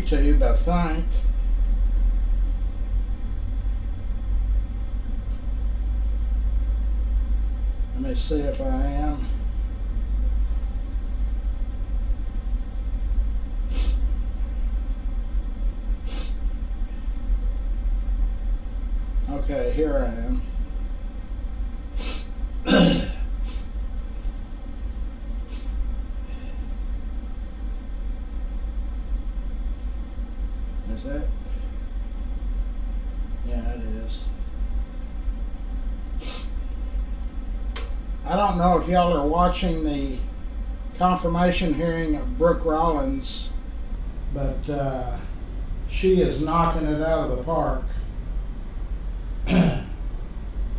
YouTube, I think. Let me see if I am. Okay, here I am. Is that? Yeah, it is. I don't know if y'all are watching the confirmation hearing of Brooke Rollins, but she is knocking it out of the park.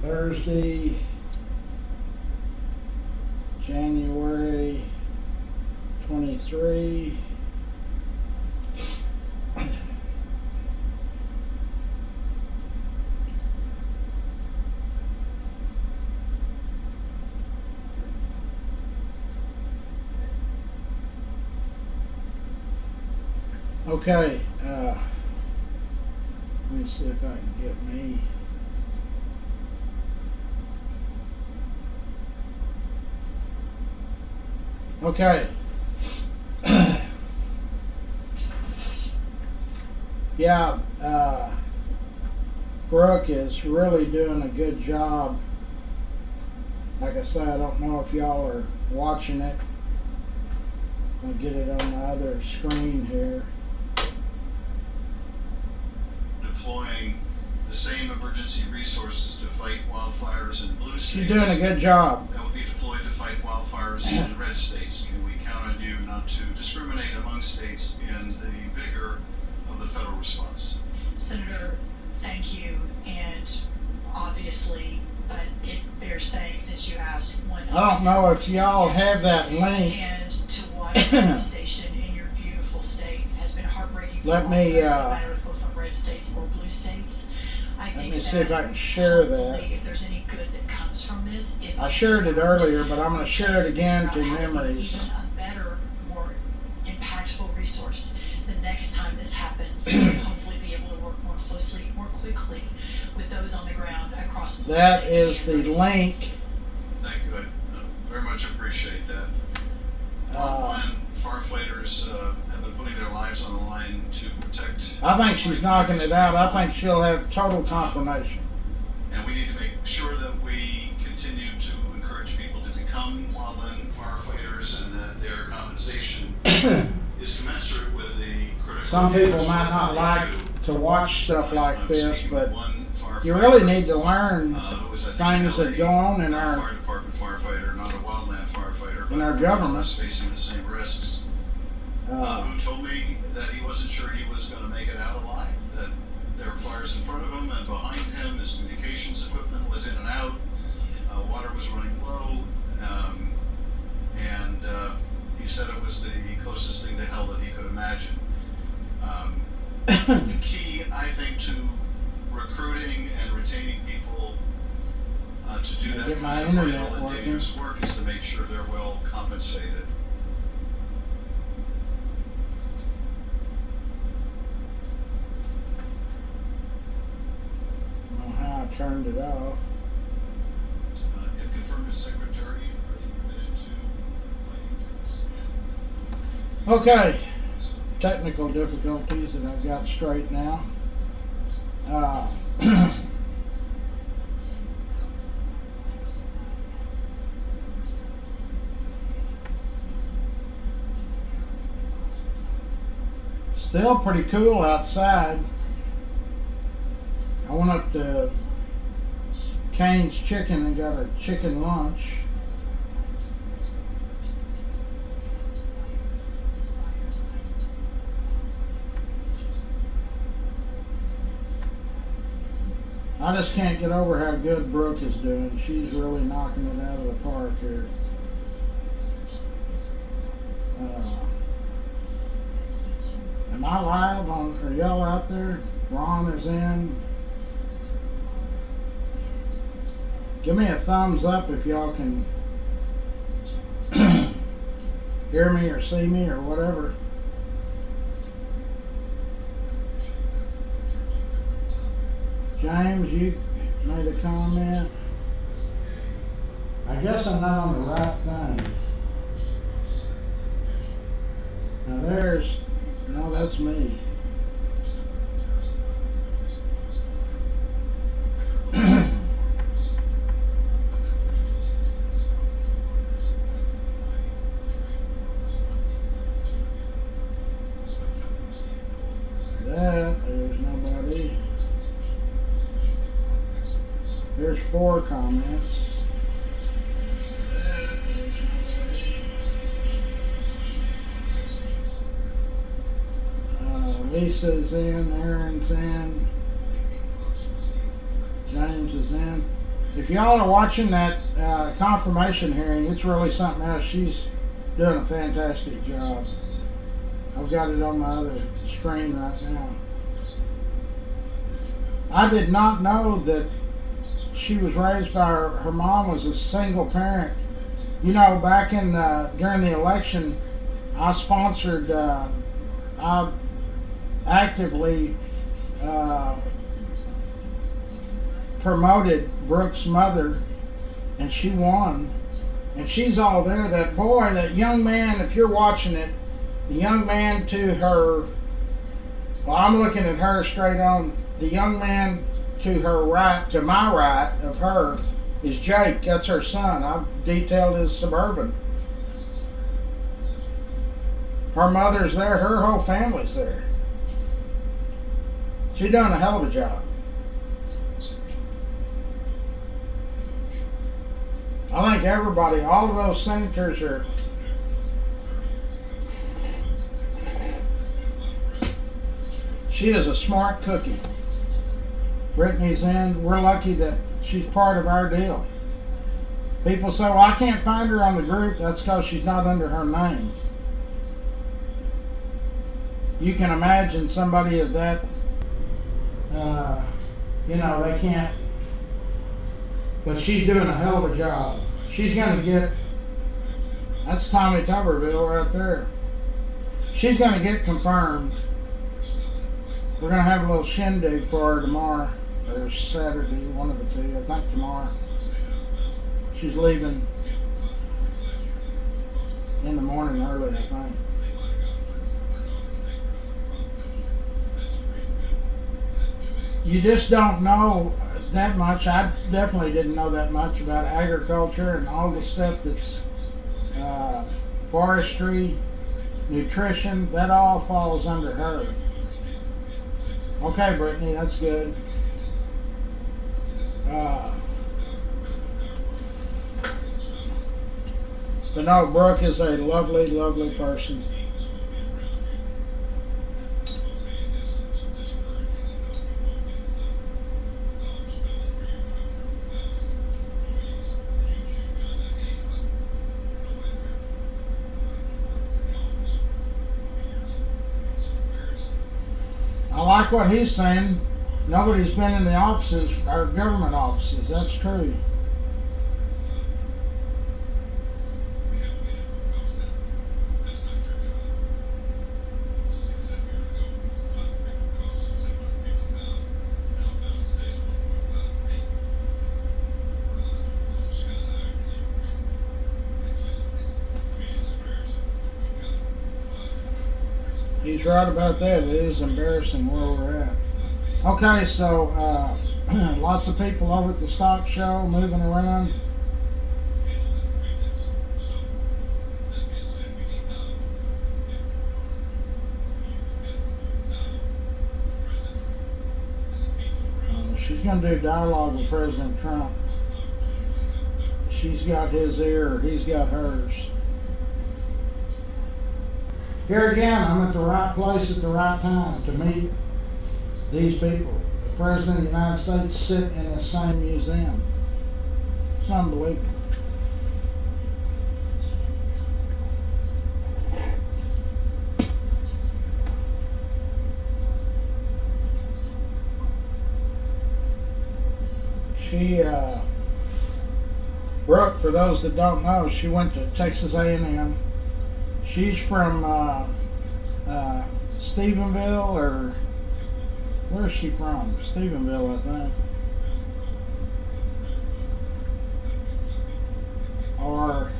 Thursday, January 23. Okay, let me see if I can get me. Okay. Yeah, Brooke is really doing a good job. Like I said, I don't know if y'all are watching it. I'll get it on the other screen here. Deploying the same emergency resources to fight wildfires in blue states. You're doing a good job. That will be deployed to fight wildfires in red states. Can we count on you not to discriminate among states in the vigor of the federal response? Senator, thank you, and obviously, but it bears saying since you asked one. I don't know if y'all have that link. And to watch the news station in your beautiful state has been heartbreaking. Let for me, all of us, no matter if we're from red states or blue states. I Let think me that see if I can share that. hopefully, if there's any good that comes from this, if I shared it earlier, but I'm going to share it again to figure out how be memories. even a better, more impactful resource the next time this happens, and hopefully be able to work more closely, more quickly with those on the ground across the That states is and the red link. states. Thank you. I very much appreciate that. Frontline firefighters have been putting their lives on the line to protect. I think she's knocking it out. I think she'll have total confirmation. And we need to make sure that we continue to encourage people to become wildland firefighters and that their compensation is commensurate with the critical. Some people might not like to watch stuff like this, but you really need to learn things that go on in our fire department firefighter, not a wildland firefighter, in our but government. nonetheless facing the same risks. Who told me that he wasn't sure he was going to make it out alive, that there were fires in front of him and behind him, his communications equipment was in and out, water was running low, and he said it was the closest thing to hell that he could imagine. The key, I think, to recruiting and retaining people to do that Get my kind of internet vital and working. dangerous work is to make sure they're well compensated. I don't know how I turned it off. If confirmed as secretary, are you committed to fighting to extend? Okay, technical difficulties that I've got straight now. Still pretty cool outside. I went up to Cane's Chicken and got a chicken lunch. I just can't get over how good Brooke is doing. She's really knocking it out of the park here. Am I live on? Are y'all out there? Ron is in. Give me a thumbs up if y'all can hear me or see me or whatever. James, you made a comment. I guess I'm not on the right thing. Now no, that's me. There's nobody. There's 4 comments. Lisa's in, Aaron's in, James is in. If y'all are watching that confirmation hearing, it's really something else. She's doing a fantastic job. I've got it on my other screen right now. I did not know that she was raised by her mom was a single parent. You know, back in during the election, I sponsored, I actively promoted Brooke's mother, and she won. And she's all there. That boy, that young man, if you're watching it, the young man to her, well, I'm looking at her straight on. The young man to her right, to my right of her, is Jake. That's her son. I've detailed his Suburban. Her mother's there. Her whole family's there. She's done a hell of a job. I think everybody, all of those senators are. She is a smart cookie. Brittany's in. We're lucky that she's part of our deal. People say, well, I can't find her on the group. That's because she's not under her name. You can imagine somebody of that, they can't. But she's doing a hell of a job. She's going to get, that's Tommy Tuberville right there. She's going to get confirmed. We're going to have a little shindig for her tomorrow, or Saturday, one of the two, I think tomorrow. She's leaving in the morning early, I think. You just don't know that much. I definitely didn't know that much about agriculture and all the stuff that's forestry, nutrition, that all falls under her. Okay, Brittany, that's good. But no, Brooke is a lovely, lovely person. I like what he's saying. Nobody's been in the offices, our government offices. That's true. He's right about that. It is embarrassing where we're at. Okay, so lots of people over at the stock show moving around. She's going to do dialogue with President Trump. She's got his ear, he's got hers. Here again, I'm at the right place at the right time to meet these people. The President of the United States sit in the same museum. It's unbelievable. Brooke, for those that don't know, she went to Texas A&M. She's from Stephenville, or Where's she from? Stephenville, I think. Or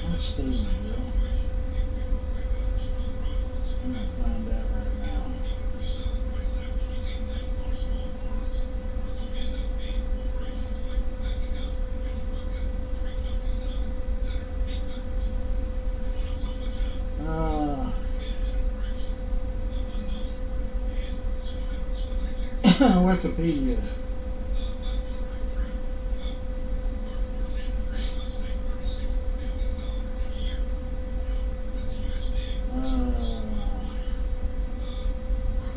what's Stephenville? I'm gonna find out right now. Wikipedia.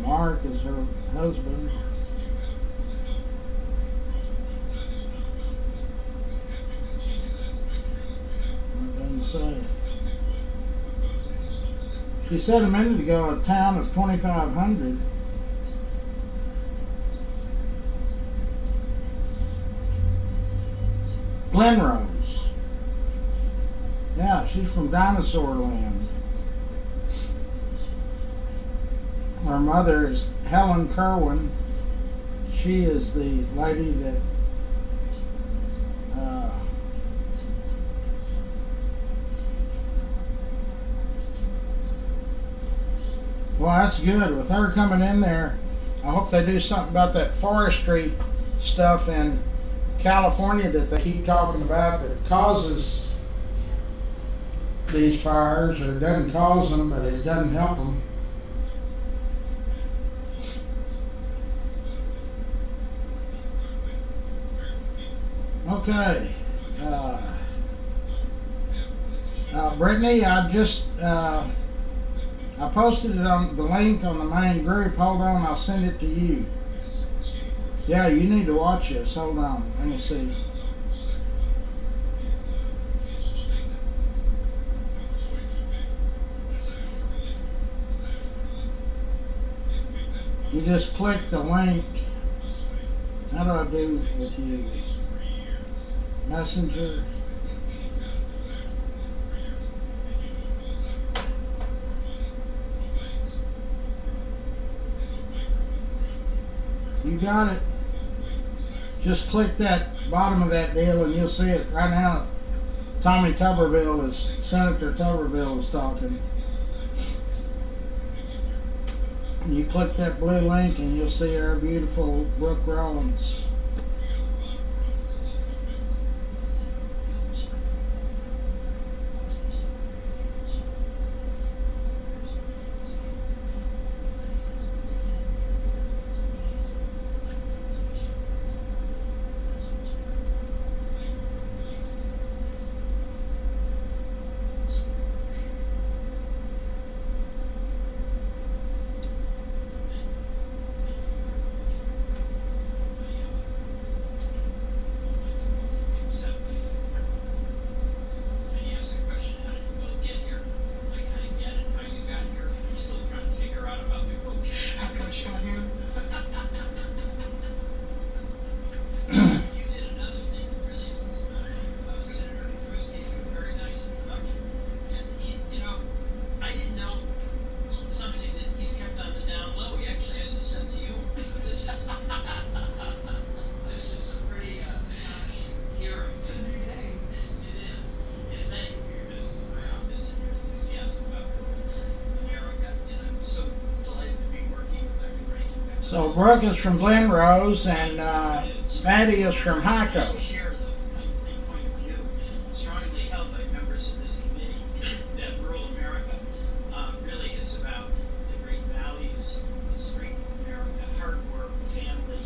Mark is her husband. What doesn't say. She said a minute ago a town of 2,500. Glenrose. Yeah, she's from Dinosaur Land. Her mother is Helen Kerwin. She is the lady that well, that's good. With her coming in there, I hope they do something about that forestry stuff in California that they keep talking about that causes these fires, or doesn't cause them, but it doesn't help them. Okay. Brittany, I just I posted it on the link on the main group. Hold on, I'll send it to you. Yeah, you need to watch this. Hold on, let me see. You just click the link. How do I do with you? Messenger. You got it. Just click that bottom of that deal and you'll see it. Right now, Tommy Tuberville is, Senator Tuberville is talking. And you click that blue link and you'll see our beautiful Brooke Rollins. So Brooke is from Glenrose and Maddie is from Hico. Share the point of view strongly held by members of this committee that rural America really is about the great values, the strength of America, hard work, family,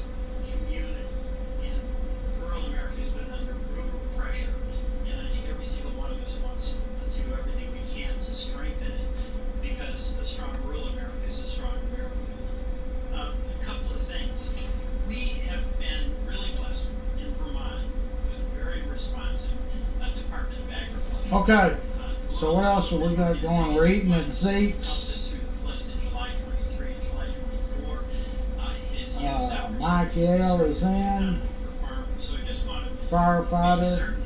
community, and rural America has been under brutal pressure, and I think every single one of us wants to do everything we can to strengthen it, because a strong rural America is a strong America. A couple of things. We have been really blessed in Vermont with very responsive Department of Agriculture. Okay, so what else are we got going? We're eating at Zeke's. Helped us through the floods in July 23 and July 24. His used outreach Mike L is in. for farmers. So I just want to make Firefighter. certain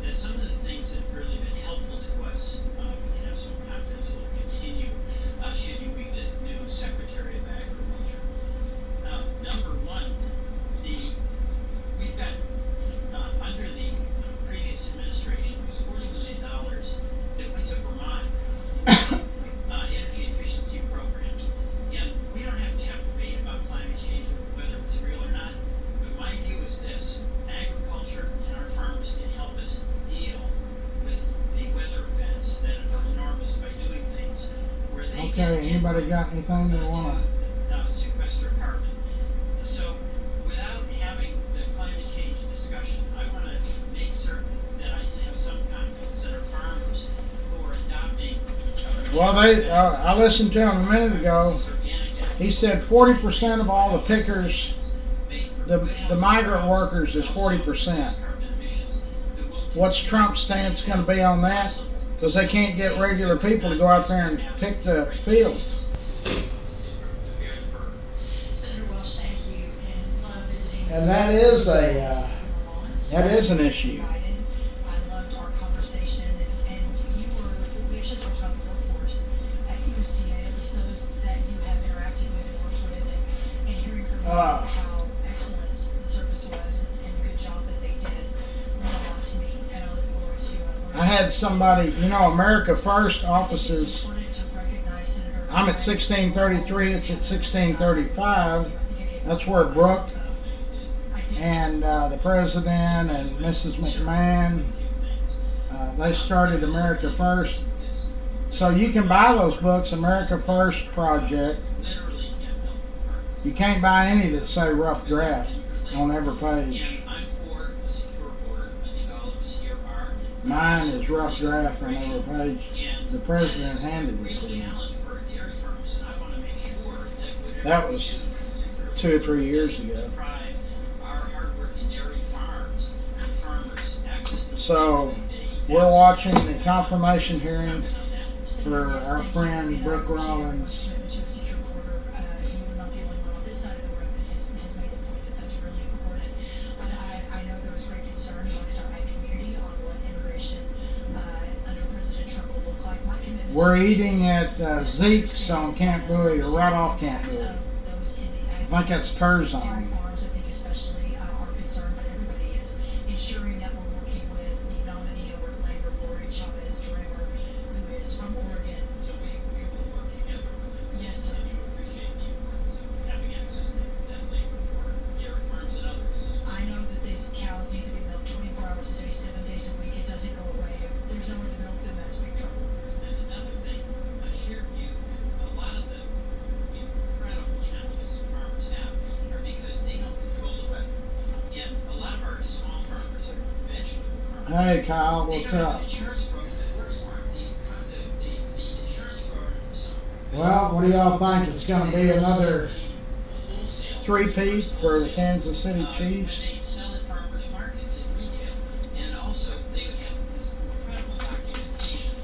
that some of the things that have really been helpful to us, we can have some confidence will continue should you be the new Secretary Okay, anybody got anything they wanna? Sequester carbon. So, without having the climate change discussion, I want to make certain that I can have some confidence that our farmers who are adopting. Well, I listened to him a minute ago. He said 40% of all the pickers, the migrant workers, is 40%. What's Trump's stance going to be on that? Because they can't get regular people to go out there and pick the fields. Senator Welch, thank you, and love visiting. And that is an issue. I loved our conversation, and we actually talked about the workforce at USDA, at least those that you have interacted with and worked with, and hearing from you how excellent the service was and the good job that they did meant a lot to me, and I look forward to learning. I had somebody, America First offices. It's important to recognize Senator. I'm at 1633, it's at 1635. That's where Brooke and the president and Mrs. McMahon, they started America First. So you can buy those books, America First Project. You can't buy any that say rough draft on every page. And I'm for a secure border. I think all of us here are. Mine is rough draft on every page. And The president that is handed a it real to me. challenge for dairy farmers, and I want to make sure that That whatever we was do to secure 2 or 3 years doesn't ago. deprive our hardworking dairy farms and farmers access to So, food that they we're absolutely watching the confirmation hearing depend on that. for our friend Brooke Rollins. Commitment to a secure border. You're not the only one on this side of the room that has made the point that that's really important. But I know there was great concern amongst our ag community on what immigration under President Trump will look like. My commitment. We're eating at Zeke's on Camp Bowie, or right off Camp Bowie. Those in the ag. I think that's Dairy Curzon. farms, I think especially, are concerned, but everybody is, ensuring that we're working with the nominee over at Labor, Lori Chavez Dremer, who is from Oregon. So we will work together with it. Yes, sir. And you appreciate the importance of having access to that labor for dairy farms and others as well. I know that these cows need to be milked 24 hours a day, 7 days a week. It doesn't go away. If there's no one to milk them, that's big trouble. And another thing, I shared view that a lot of the incredible challenges farmers have are because they don't control the weather. And a lot of our small farmers are vegetable farmers. Hey Kyle, They what's don't have up? an insurance program that works for them. The insurance program for some. Well, what do y'all think? It's going to be another Wholesale. three-piece for the Kansas City And Chiefs. they sell at farmers markets and retail. And also, they would have this incredible documentation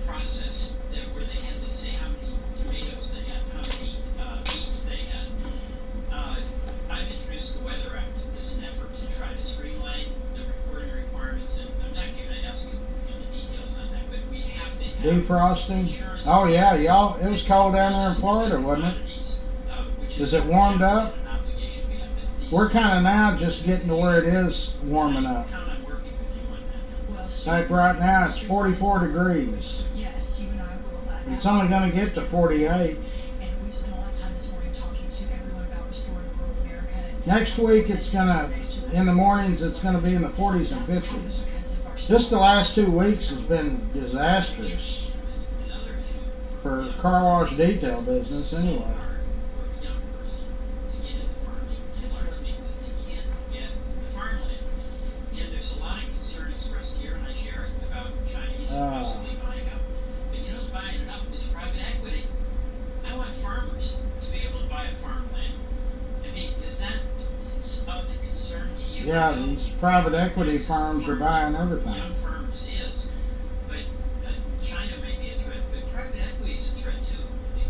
process where they had to say how many tomatoes they had, how many beets they had. I've introduced the Weather Act as an effort to try to streamline the reporting requirements, and I'm not going to ask you for the details on that, but we have to have Defrosting. insurance. Oh yeah, y'all. It was cold down there in Florida, wasn't it? Commodities, which Is it warmed up? an obligation we have to at least- We're kind of now just getting to where it is warming up. Count on working with you on that. Well, Like right now, it's 44 degrees. yes, you and I will. It's only going to get to 48. And we spent a lot of time this morning talking to everyone about restoring rural America. Next week, it's gonna, in the mornings, it's going to be in the 40s and 50s. Just the last 2 weeks has been disastrous Another issue for car wash detail business anyway. for a young person to get into farming, largely because they can't get the farmland. And there's a lot of concern expressed here, and I share it, about Chinese possibly buying up. But you know who's buying it up? It's private equity. I want farmers to be able to buy up farmland. I mean, is that of concern to you? Yeah, I know these private equity firms are buying everything. young farmers is, but China may be a threat, but private equity is a threat too.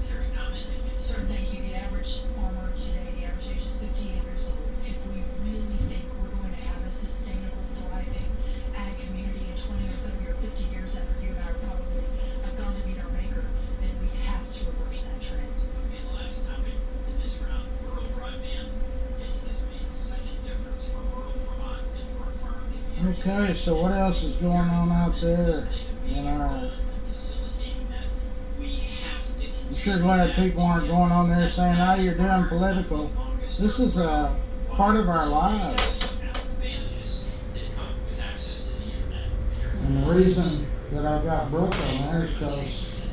Care to comment? Sir, thank you. The average farmer today, the average age is 58 years old. If we really think we're going to have a sustainable, thriving ag community in 20 or 30 or 50 years after you and I probably have gone to meet our maker, then we have to reverse that trend. Okay, the last topic in this round, rural broadband. This has made such a difference for rural Vermont and for our farm communities. Okay, so what else is going on out there in our... Facilitating that. We have to I'm sure glad people aren't going on there saying, "Oh, you're doing political." This is a part of our lives. Advantages that come with access to the internet. And the reason that I got Brooke on there is because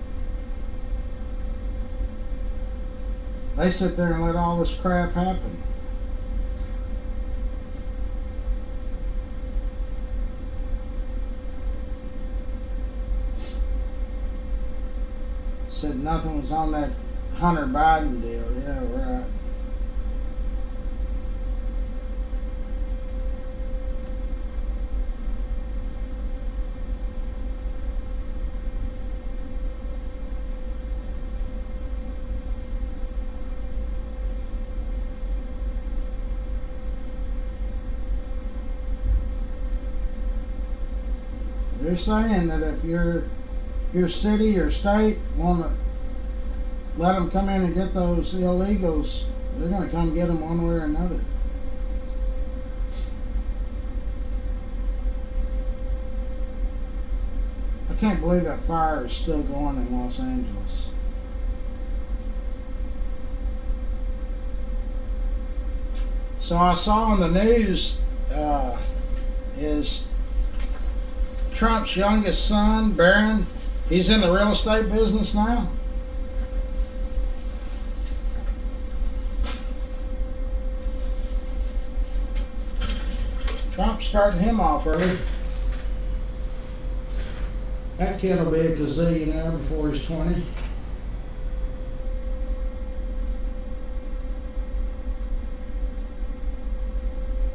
They sit there and let all this crap happen. Said nothing was on that Hunter Biden deal. Yeah, right. They're saying that if your city or state want to let them come in and get those illegals, they're going to come get them one way or another. I can't believe that fire is still going in Los Angeles. So I saw on the news is Trump's youngest son, Barron, he's in the real estate business now. Trump's starting him off early. That kid will be a gazillionaire before he's 20.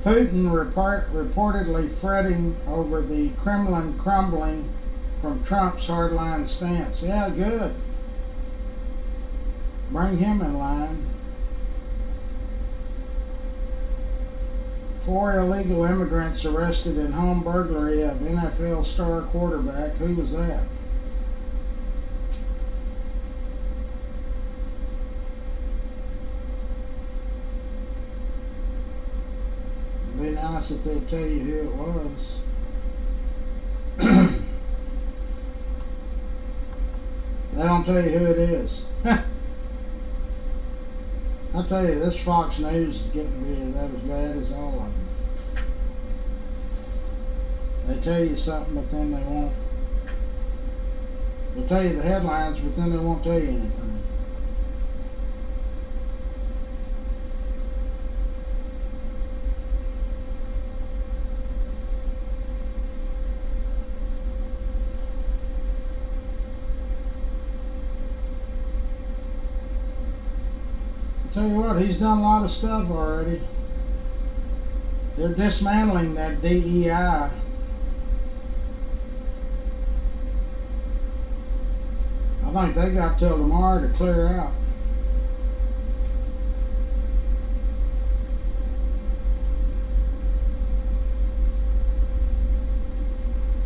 Putin reportedly fretting over the Kremlin crumbling from Trump's hardline stance. Yeah, good. Bring him in line. 4 illegal immigrants arrested in home burglary of NFL star quarterback. Who was that? It'd be nice if they'd tell you who it was. They don't tell you who it is. I tell you, this Fox News is getting to be about as bad as all of them. They tell you something, but then they won't. They'll tell you the headlines, but then they won't tell you anything. Tell you what, he's done a lot of stuff already. They're dismantling that DEI. I think they got till tomorrow to clear out.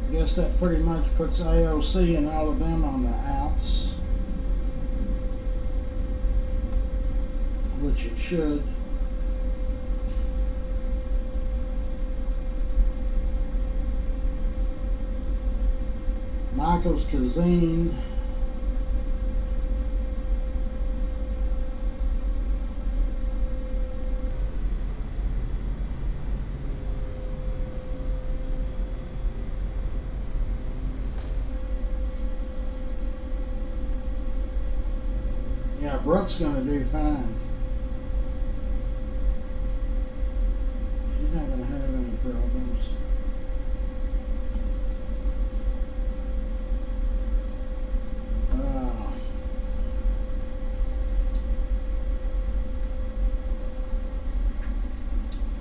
I guess that pretty much puts AOC and all of them on the outs. Which it should. Michael's Kazine. Yeah, Brooke's gonna do fine. She's not going to have any problems.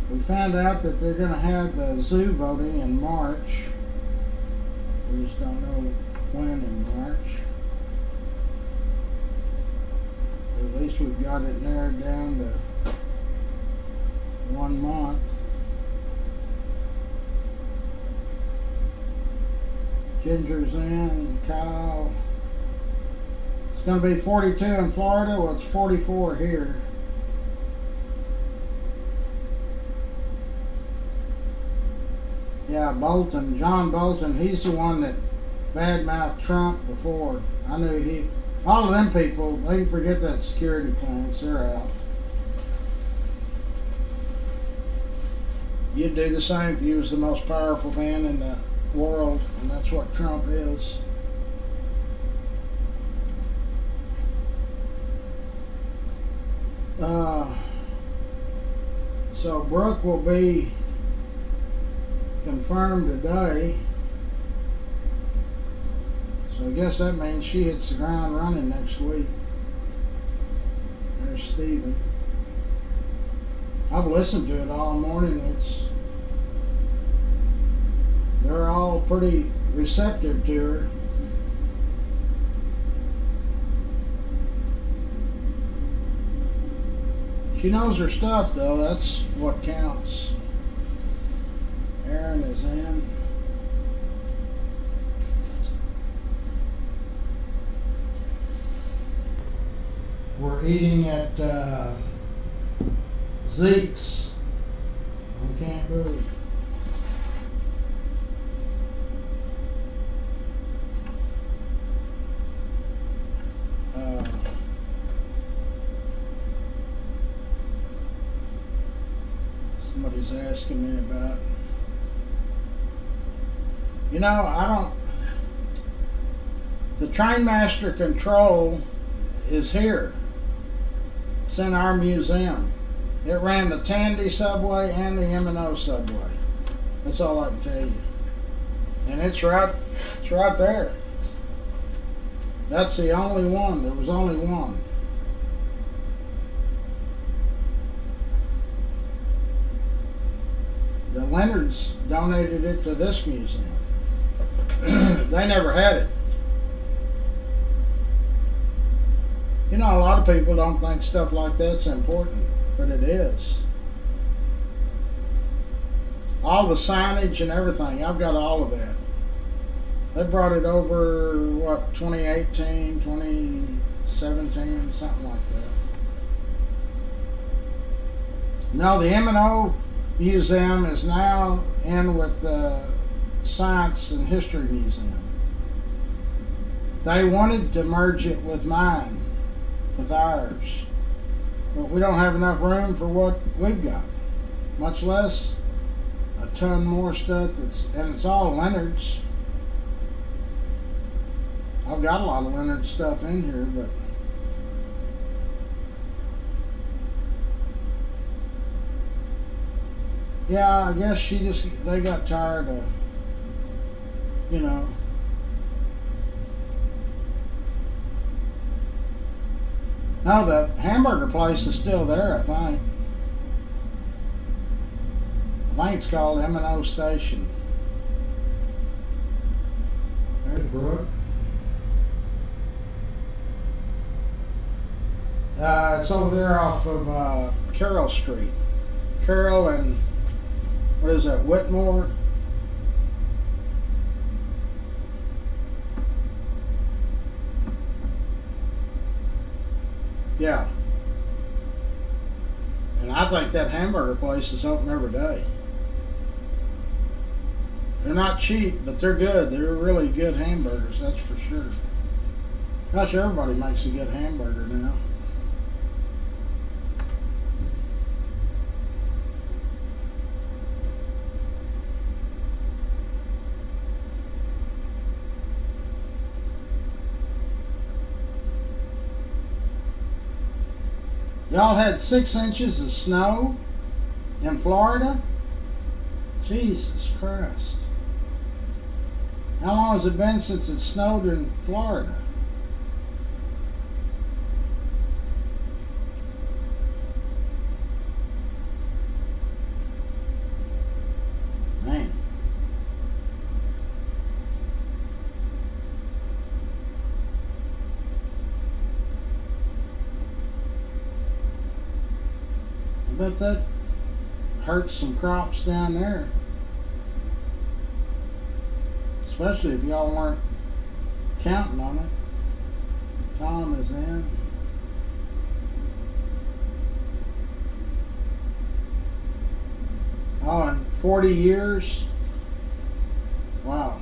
We found out that they're going to have the zoo voting in March. We just don't know when in March. But at least we've got it narrowed down to 1 month. Ginger's in, Kyle. It's going to be 42 in Florida. Well, it's 44 here. Yeah, Bolton, John Bolton, he's the one that badmouthed Trump before. I knew all of them people, they can forget that security clearance, they're out. You'd do the same if you was the most powerful man in the world, and that's what Trump is. So Brooke will be confirmed today. So I guess that means she hits the ground running next week. There's Stephen. I've listened to it all morning. They're all pretty receptive to her. She knows her stuff, though. That's what counts. Aaron is in. We're eating at Zeke's on Camp Bowie. Somebody's asking me about. You know, the Trainmaster control is here. It's in our museum. It ran the Tandy subway and the M&O subway. That's all I can tell you. And it's right there. That's the only one. There was only one. The Leonards donated it to this museum. They never had it. You know, a lot of people don't think stuff like that's important, but it is. All the signage and everything, I've got all of that. They brought it over, 2018, 2017, something like that. No, the M&O Museum is now in with the Science and History Museum. They wanted to merge it with mine. With ours, but we don't have enough room for what we've got, much less a ton more stuff and it's all Leonard's. I've got a lot of Leonard stuff in here, but yeah, I guess they got tired of, you know. No, the hamburger place is still there, I think. I think it's called M&O Station. There's Brooke. It's over there off of Carroll Street. Carroll and, what is that, Whitmore? Yeah. And I think that hamburger place is open every day. They're not cheap, but they're good. They're really good hamburgers, that's for sure. Gosh, everybody makes a good hamburger now. Y'all had 6 inches of snow in Florida? Jesus Christ. How long has it been since it snowed in Florida? Man. I bet that hurts some crops down there. Especially if y'all weren't counting on it. Tom is in. Oh, in 40 years? Wow.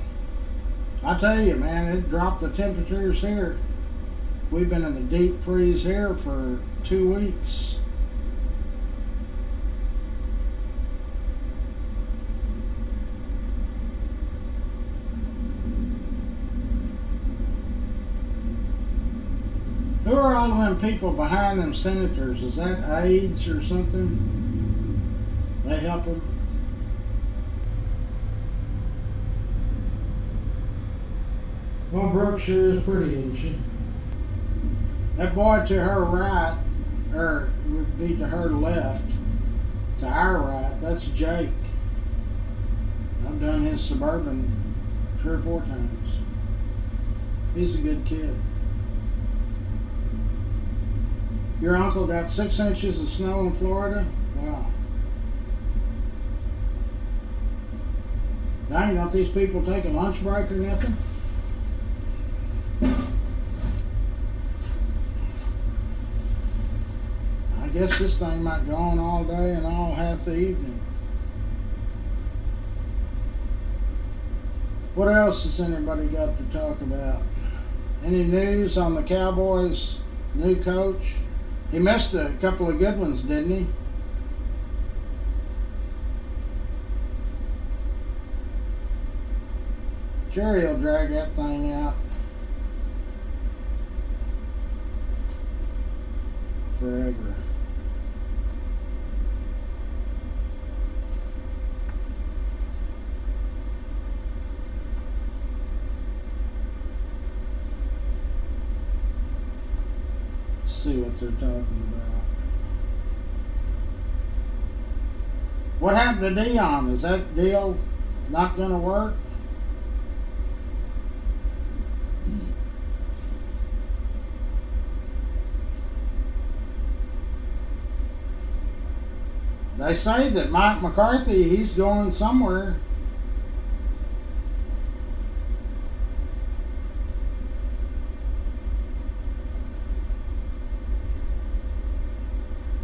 I tell you, man, it dropped the temperatures here. We've been in the deep freeze here for 2 weeks. Who are all them people behind them senators? Is that AIDS or something? They help them? Well, Brooke sure is pretty, isn't she? That boy to her right, or would be to her left, to our right, that's Jake. I've done his Suburban 3 or 4 times. He's a good kid. Your uncle got 6 inches of snow in Florida? Wow. Dang, don't these people take a lunch break or nothing? I guess this thing might go on all day and all half the evening. What else has anybody got to talk about? Any news on the Cowboys' new coach? He missed a couple of good ones, didn't he? Jerry will drag that thing out forever. See what they're talking about. What happened to Dion? Is that deal not going to work? They say that Mike McCarthy, he's going somewhere.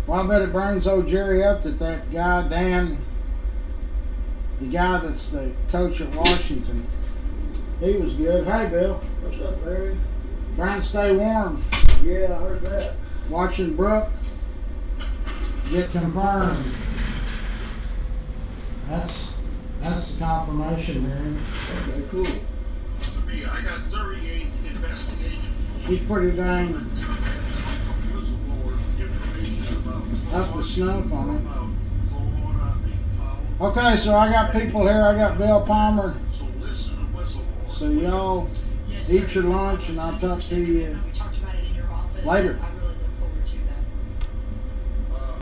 Well, I bet it burns old Jerry up that guy, Dan, the guy that's the coach at Washington, he was good. Hey, Bill. What's up, Larry? Trying to stay warm. Yeah, I heard that. Watching Brooke get confirmed. That's the confirmation, man. Okay, cool. Me, I got 38 investigations. She's pretty dang Whistleblower information about up with snuff on it. about Florida, Powell. Okay, so I got people here. I got Bill Palmer. So listen to whistleblowers. So y'all Yes, eat sir. your lunch, and I'll talk to you We talked about it in your office. later. I